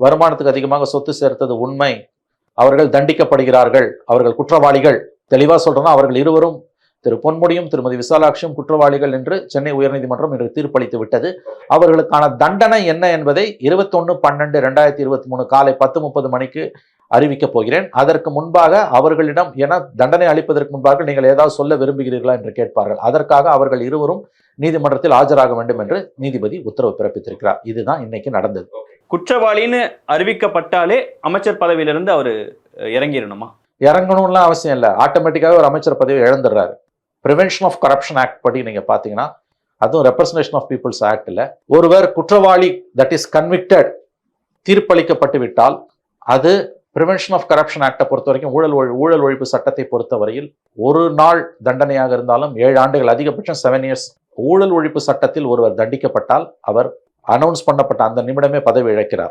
வருமானத்துக்கு அதிகமாக சொத்து சேர்த்தது உண்மை, அவர்கள் தண்டிக்கப்படுகிறார்கள், அவர்கள் குற்றவாளிகள். தெளிவா சொல்றேன்னா அவர்கள் இருவரும் திரு பொன்முடியும் திருமதி விசாலாட்சியும் குற்றவாளிகள் என்று சென்னை உயர்நீதிமன்றம் இன்று தீர்ப்பளித்து விட்டது. அவர்களுக்கான தண்டனை என்ன என்பதை 21/12/2023 காலை 10:30 மணிக்கு அறிவிக்கப் போகிறேன். அதற்கு முன்பாக அவர்களிடம் தண்டனை அளிப்பதற்கு முன்பாக நீங்கள் ஏதாவது சொல்ல விரும்புகிறீர்களா என்று கேட்பார்கள். அதற்காக அவர்கள் இருவரும் நீதிமன்றத்தில் ஆஜராக வேண்டும் என்று நீதிபதி உத்தரவு பிறப்பித்திருக்கிறார். இதுதான் இன்னைக்கு நடந்தது. குற்றவாளின்னு அறிவிக்கப்பட்டாலே அமைச்சர் பதவியிலிருந்து அவர் இறங்கிடணுமா? இறங்கணும்லாம் அவசியம் இல்லை. ஆட்டோமேட்டிக்காக ஒரு அமைச்சர் பதவி இழந்துடுறாரு. பிரிவென்ஷன் ஆஃப் கரப்ஷன் ஆக்ட் படி நீங்க பாத்தீங்கன்னா, அதுவும் ரெப்ரசன்டேஷன் ஆஃப் பீப்புள்ஸ் ஆக்ட்ல ஒருவர் குற்றவாளி தட் இஸ் கன்விக்டட் தீர்ப்பளிக்கப்பட்டு விட்டால் அது பிரிவென்ஷன் ஆஃப் கரப்ஷன் ஆக்டை பொறுத்த வரைக்கும் ஊழல் ஒழிப்பு சட்டத்தை பொறுத்தவரையில் ஒரு நாள் தண்டனையாக இருந்தாலும் 7 ஆண்டுகள், அதிகபட்சம் 7 years. ஊழல் ஒழிப்பு சட்டத்தில் ஒருவர் தண்டிக்கப்பட்டால் அவர் அனௌன்ஸ் பண்ணப்பட்ட அந்த நிமிடமே பதவி இழக்கிறார்.